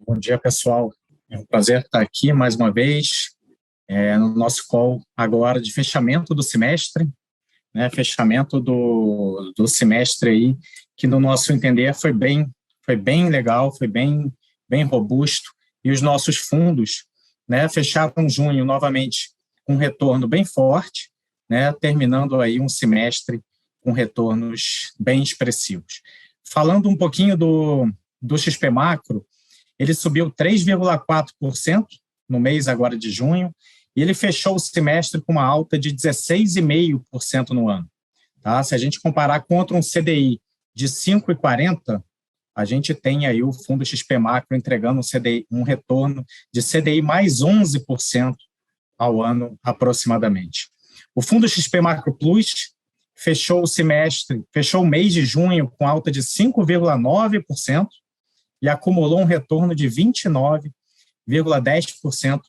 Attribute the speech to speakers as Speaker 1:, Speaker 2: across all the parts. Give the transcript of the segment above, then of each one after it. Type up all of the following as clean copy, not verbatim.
Speaker 1: Bom dia, pessoal. É um prazer estar aqui mais uma vez, no nosso call agora de fechamento do semestre, né? Fechamento do semestre aí, que no nosso entender foi bem legal, foi bem robusto, e os nossos fundos, né, fecharam junho novamente com um retorno bem forte, né, terminando aí um semestre com retornos bem expressivos. Falando um pouquinho do XP Macro, ele subiu 3,4% no mês agora de junho, e ele fechou o semestre com uma alta de 16,5% no ano. Tá? Se a gente comparar contra um CDI de 5,40%, a gente tem aí o fundo XP Macro entregando um retorno de CDI mais 11% ao ano aproximadamente. O fundo XP Macro Plus fechou o mês de junho com alta de 5,9%, e acumulou um retorno de 29,10%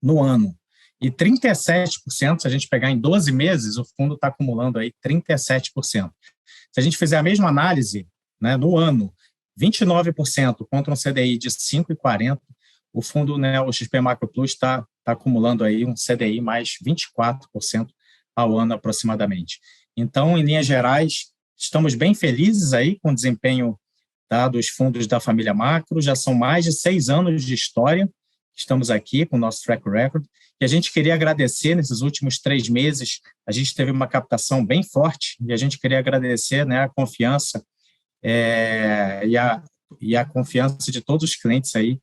Speaker 1: no ano. E 37%, se a gente pegar em 12 meses, o fundo está acumulando aí 37%. Se a gente fizer a mesma análise, né, no ano, 29% contra um CDI de 5,40%, o fundo, né, o XP Macro Plus está acumulando aí um CDI mais 24% ao ano aproximadamente. Então, em linhas gerais, estamos bem felizes aí com o desempenho, tá, dos fundos da família Macro. Já são mais de 6 anos de história, estamos aqui com o nosso track record, e a gente queria agradecer, nesses últimos 3 meses, a gente teve uma captação bem forte, e a gente queria agradecer, né, a confiança e a confiança de todos os clientes aí,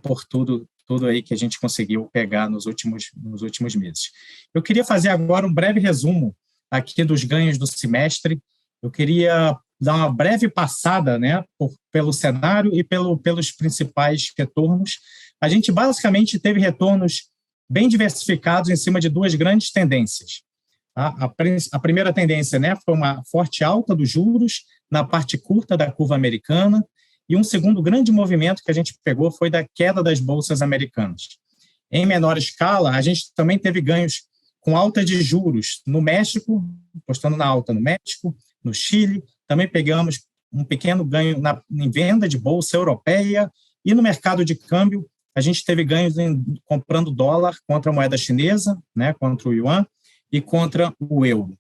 Speaker 1: por tudo aí que a gente conseguiu pegar nos últimos meses. Eu queria fazer agora um breve resumo aqui dos ganhos do semestre. Eu queria dar uma breve passada, né, pelo cenário e pelos principais retornos. A gente basicamente teve retornos bem diversificados em cima de 2 grandes tendências. A primeira tendência, né, foi uma forte alta dos juros na parte curta da curva americana, e um segundo grande movimento que a gente pegou foi da queda das bolsas americanas. Em menor escala, a gente também teve ganhos com alta de juros no México, apostando na alta no México, no Chile. Também pegamos um pequeno ganho em venda de bolsa europeia, e no mercado de câmbio a gente teve ganhos comprando dólar contra a moeda chinesa, né, contra o yuan e contra o euro.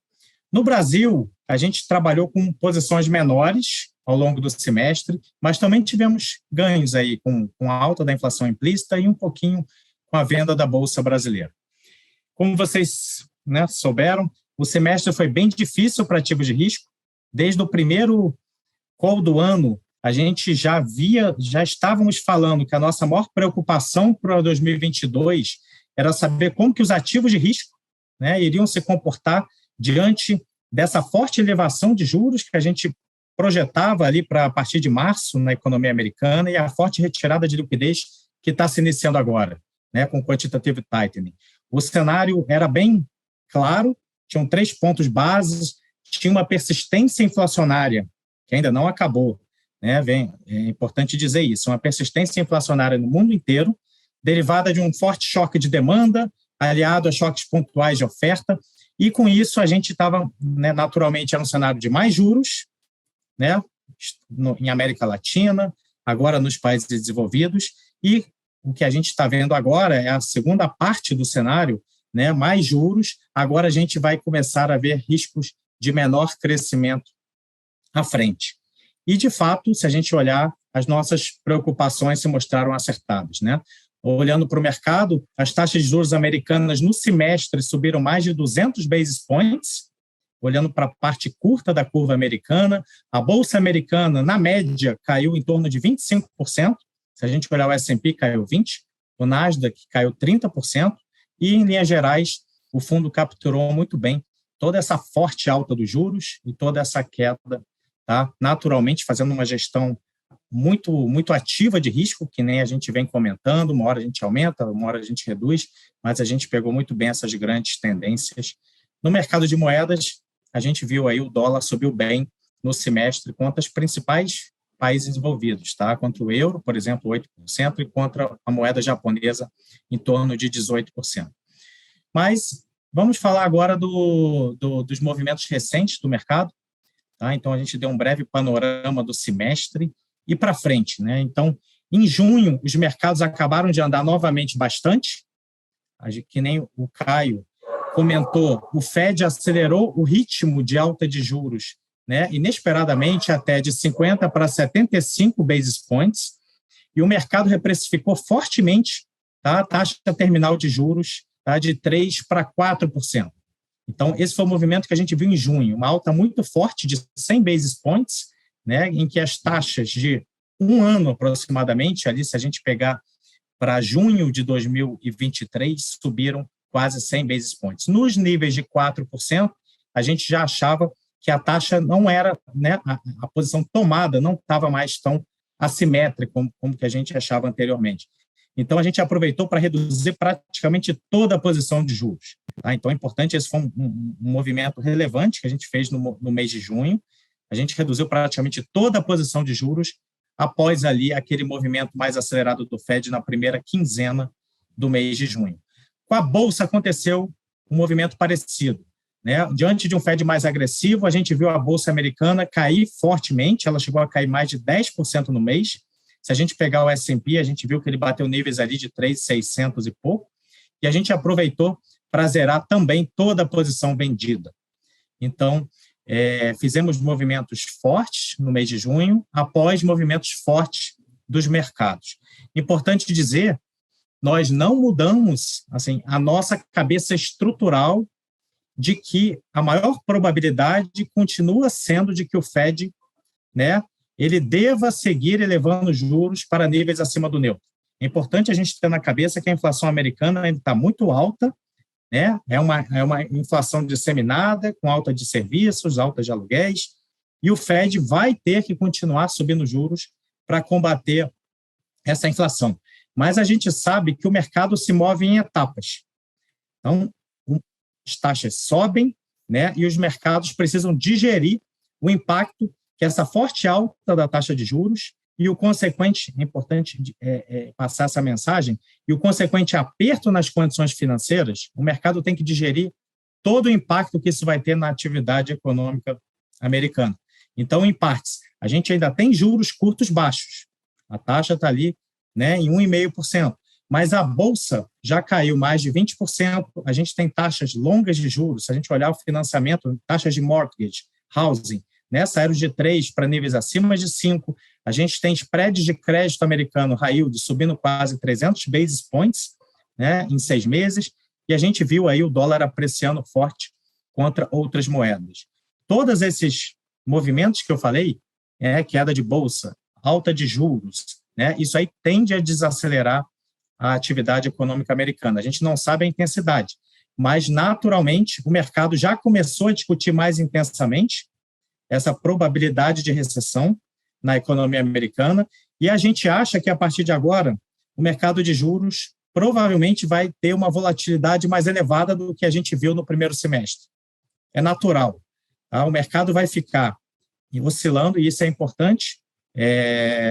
Speaker 1: No Brasil, a gente trabalhou com posições menores ao longo do semestre, mas também tivemos ganhos aí com a alta da inflação implícita e um pouquinho com a venda da bolsa brasileira. Como vocês, né, souberam, o semestre foi bem difícil para ativos de risco. Desde o primeiro call do ano, a gente já estávamos falando que a nossa maior preocupação para 2022 era saber como que os ativos de risco, né, iriam se comportar diante dessa forte elevação de juros que a gente projetava ali para a partir de março na economia americana, e a forte retirada de liquidez que está se iniciando agora, né, com quantitative tightening. O cenário era bem claro, tinham 3 pontos bases, tinha uma persistência inflacionária, que ainda não acabou, né? É importante dizer isso, uma persistência inflacionária no mundo inteiro, derivada de um forte choque de demanda, aliado a choques pontuais de oferta, e com isso a gente estava, né, naturalmente, era um cenário de mais juros, né, em América Latina, agora nos países desenvolvidos, e o que a gente está vendo agora é a segunda parte do cenário, né, mais juros. Agora a gente vai começar a ver riscos de menor crescimento à frente. E, de fato, se a gente olhar, as nossas preocupações se mostraram acertadas, né? Olhando para o mercado, as taxas de juros americanas no semestre subiram mais de 200 basis points, olhando para a parte curta da curva americana. A bolsa americana, na média, caiu em torno de 25%. Se a gente olhar o S&P, caiu 20%, o Nasdaq caiu 30%, e, em linhas gerais, o fundo capturou muito bem toda essa forte alta dos juros e toda essa queda, tá? Naturalmente, fazendo uma gestão muito ativa de risco, que nem a gente vem comentando, uma hora a gente aumenta, uma hora a gente reduz, mas a gente pegou muito bem essas grandes tendências. No mercado de moedas, a gente viu aí o dólar subiu bem no semestre contra os principais países desenvolvidos, tá? Contra o euro, por exemplo, 8%, e contra a moeda japonesa, em torno de 18%. Mas vamos falar agora dos movimentos recentes do mercado, tá? Então, a gente deu um breve panorama do semestre e para frente, né? Então, Em junho, os mercados acabaram de andar novamente bastante, que nem o Caio comentou, o Fed acelerou o ritmo de alta de juros, né, inesperadamente até de 50 para 75 basis points, e o mercado reprecificou fortemente, tá, a taxa terminal de juros, tá, de 3 para 4%. Então, esse foi o movimento que a gente viu em junho, uma alta muito forte de 100 basis points, né, em que as taxas de um ano aproximadamente, ali se a gente pegar para junho de 2023, subiram quase 100 basis points. Nos níveis de 4%, a gente já achava que a taxa não era, né, a posição tomada não estava mais tão assimétrica como que a gente achava anteriormente. Então, a gente aproveitou para reduzir praticamente toda a posição de juros. Tá? Então, é importante, esse foi um movimento relevante que a gente fez no mês de junho. A gente reduziu praticamente toda a posição de juros após ali aquele movimento mais acelerado do Fed na primeira quinzena do mês de junho. Com a Bolsa aconteceu um movimento parecido, né? Diante de um Fed mais agressivo, a gente viu a Bolsa americana cair fortemente, ela chegou a cair mais de 10% no mês. Se a gente pegar o S&P, a gente viu que ele bateu níveis ali de 3.600 e pouco, e a gente aproveitou para zerar também toda a posição vendida. Então, fizemos movimentos fortes no mês de junho, após movimentos fortes dos mercados. Importante dizer, nós não mudamos assim, a nossa cabeça estrutural de que a maior probabilidade continua sendo de que o Fed, né, ele deva seguir elevando os juros para níveis acima do neutro. É importante a gente ter na cabeça que a inflação americana ainda está muito alta, né? É uma inflação disseminada, com alta de serviços, alta de aluguéis, e o Fed vai ter que continuar subindo juros para combater essa inflação. Mas a gente sabe que o mercado se move em etapas. Então, as taxas sobem, né? E os mercados precisam digerir o impacto que essa forte alta da taxa de juros e o consequente, é importante passar essa mensagem, e o consequente aperto nas condições financeiras, o mercado tem que digerir todo o impacto que isso vai ter na atividade econômica americana. Então, em partes, a gente ainda tem juros curtos baixos, a taxa está ali, né, em 1,5%, mas a Bolsa já caiu mais de 20%, a gente tem taxas longas de juros, se a gente olhar o financiamento, taxas de mortgage, housing, né, saíram de 3 para níveis acima de 5, a gente tem spreads de crédito americano, high yield, subindo quase 300 basis points, né, em 6 meses, e a gente viu aí o dólar apreciando forte contra outras moedas. Todos esses movimentos que eu falei, queda de bolsa, alta de juros, né, isso aí tende a desacelerar a atividade econômica americana. A gente não sabe a intensidade, mas naturalmente o mercado já começou a discutir mais intensamente essa probabilidade de recessão na economia americana, e a gente acha que, a partir de agora, o mercado de juros provavelmente vai ter uma volatilidade mais elevada do que a gente viu no primeiro semestre. É natural. Tá? O mercado vai ficar oscilando, e isso é importante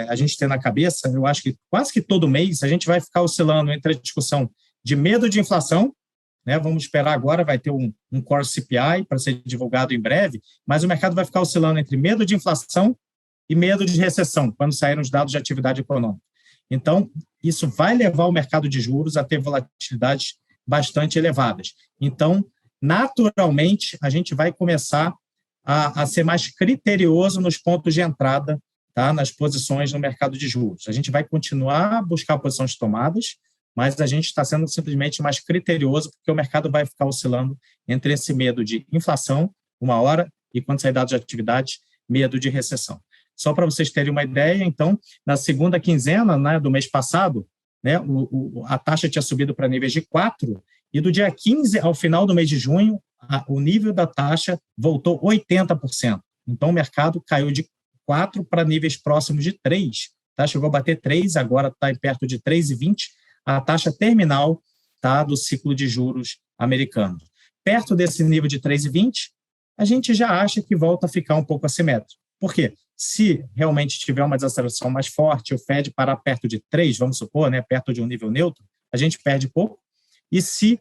Speaker 1: a gente ter na cabeça. Eu acho que quase que todo mês a gente vai ficar oscilando entre a discussão de medo de inflação, né? Vamos esperar agora, vai ter um Core CPI para ser divulgado em breve, mas o mercado vai ficar oscilando entre medo de inflação e medo de recessão, quando saírem os dados de atividade econômica. Então, isso vai levar o mercado de juros a ter volatilidades bastante elevadas. Então, naturalmente, a gente vai começar a ser mais criterioso nos pontos de entrada, tá? Nas posições no mercado de juros. A gente vai continuar a buscar posições tomadas, mas a gente está sendo simplesmente mais criterioso, porque o mercado vai ficar oscilando entre esse medo de inflação, uma hora, e quando sair dados de atividade, medo de recessão. Só para vocês terem uma ideia, então, na segunda quinzena, né, do mês passado, né, a taxa tinha subido para níveis de 4, e do dia 15 ao final do mês de junho, o nível da taxa voltou 80%. Então, o mercado caiu de 4 para níveis próximos de 3. Tá? Chegou a bater 3, agora está perto de 3,20, a taxa terminal, tá, do ciclo de juros americano. Perto desse nível de 3,20, a gente já acha que volta a ficar um pouco assimétrico. Por quê? Se realmente tiver uma desaceleração mais forte, o Fed parar perto de 3, vamos supor, né, perto de um nível neutro, a gente perde pouco. E se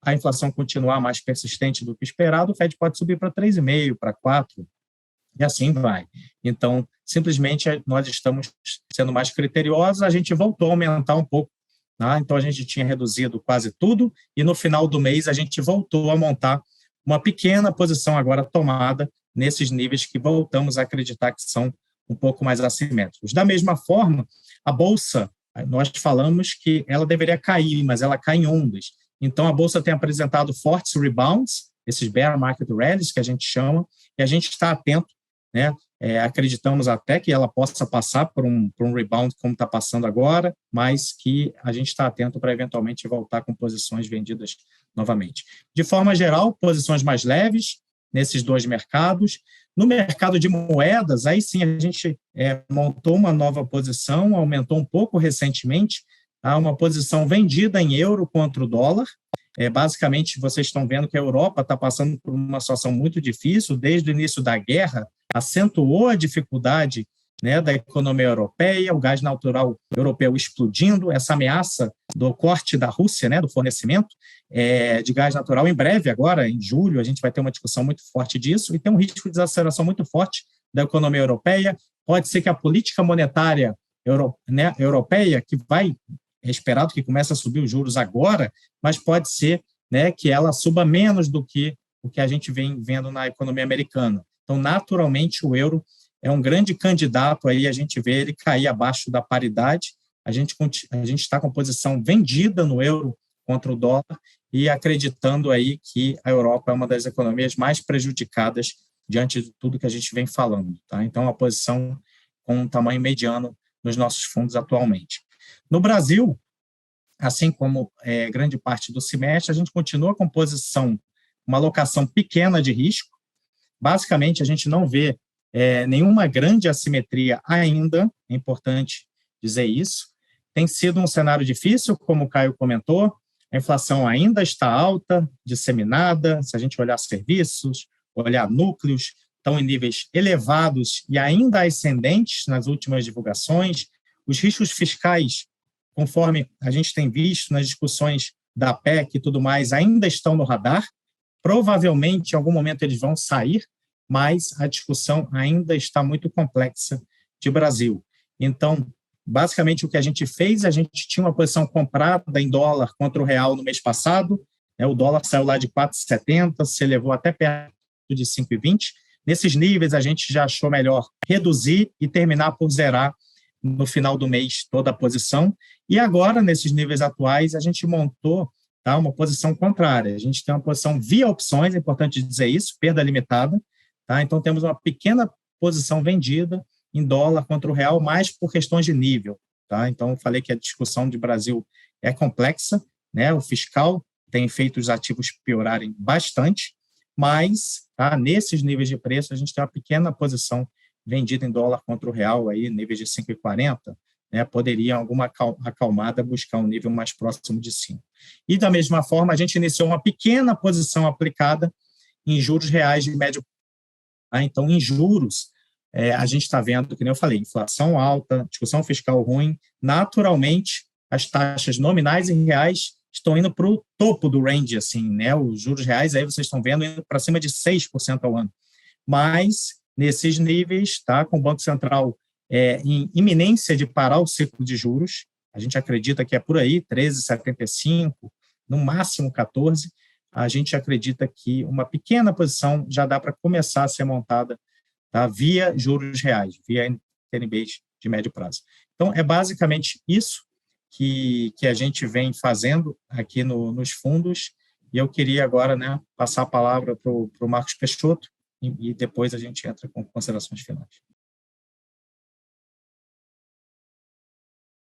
Speaker 1: a inflação continuar mais persistente do que esperado, o Fed pode subir para 3,5, para 4, e assim vai. Então, simplesmente nós estamos sendo mais criteriosos, a gente voltou a aumentar um pouco, tá? Então, a gente tinha reduzido quase tudo e no final do mês a gente voltou a montar uma pequena posição agora tomada nesses níveis que voltamos a acreditar que são um pouco mais assimétricos. Da mesma forma, a Bolsa, nós falamos que ela deveria cair, mas ela cai em ondas. Então, a Bolsa tem apresentado fortes rebounds, esses bear market rallies que a gente chama, e a gente está atento, né? Acreditamos até que ela possa passar por um rebound como está passando agora, mas que a gente está atento para eventualmente voltar com posições vendidas novamente. De forma geral, posições mais leves nesses dois mercados. No mercado de moedas, aí sim a gente montou uma nova posição, aumentou um pouco recentemente, tá? Uma posição vendida em euro contra o dólar. Basicamente, vocês estão vendo que a Europa está passando por uma situação muito difícil, desde o início da guerra, acentuou a dificuldade, né, da economia europeia, o gás natural europeu explodindo, essa ameaça do corte da Rússia, né, do fornecimento de gás natural. Em breve, agora, em julho, a gente vai ter uma discussão muito forte disso e tem um risco de desaceleração muito forte da economia europeia. Pode ser que a política monetária europeia, que é esperado que comece a subir os juros agora, mas pode ser, né, que ela suba menos do que o que a gente vem vendo na economia americana. Então, naturalmente, o euro é um grande candidato aí, a gente vê ele cair abaixo da paridade. A gente está com posição vendida no euro contra o dólar e acreditando aí que a Europa é uma das economias mais prejudicadas diante de tudo que a gente vem falando, tá? Então, a posição com um tamanho mediano nos nossos fundos atualmente. No Brasil, assim como grande parte do semestre, a gente continua com posição, uma alocação pequena de risco. Basicamente, a gente não vê nenhuma grande assimetria ainda, é importante dizer isso. Tem sido um cenário difícil, como o Caio comentou, a inflação ainda está alta, disseminada, se a gente olhar serviços, olhar núcleos, estão em níveis elevados e ainda ascendentes nas últimas divulgações. Os riscos fiscais, conforme a gente tem visto nas discussões da PEC e tudo mais, ainda estão no radar. Provavelmente, em algum momento, eles vão sair, mas a discussão ainda está muito complexa de Brasil. Então, basicamente, o que a gente fez, a gente tinha uma posição comprada em dólar contra o real no mês passado, o dólar saiu lá de 4,70, se elevou até perto de 5,20. Nesses níveis, a gente já achou melhor reduzir e terminar por zerar no final do mês toda a posição. E agora, nesses níveis atuais, a gente montou, tá, uma posição contrária. A gente tem uma posição via opções, é importante dizer isso, perda limitada. Tá? Então, temos uma pequena posição vendida em dólar contra o real, mais por questões de nível. Tá? Então, eu falei que a discussão de Brasil é complexa, né? O fiscal tem feito os ativos piorarem bastante, mas nesses níveis de preço, a gente tem uma pequena posição vendida em dólar contra o real, aí, níveis de 5,40, né? Poderia, alguma acalmada, buscar um nível mais próximo de 5. E, da mesma forma, a gente iniciou uma pequena posição aplicada em juros reais de médio prazo. Então, em juros, a gente está vendo, que nem eu falei, inflação alta, discussão fiscal ruim, naturalmente, as taxas nominais e reais estão indo para o topo do range, assim, né? Os juros reais, aí vocês estão vendo, indo para cima de 6% ao ano. Mas, nesses níveis, tá, com o Banco Central em iminência de parar o ciclo de juros, a gente acredita que é por aí, 13,75, no máximo 14, a gente acredita que uma pequena posição já dá para começar a ser montada, tá, via juros reais, via NTNBs de médio prazo. Então, é basicamente isso que a gente vem fazendo aqui nos fundos, e eu queria agora, né, passar a palavra para o Marcos Peixoto, e depois a gente entra com considerações finais.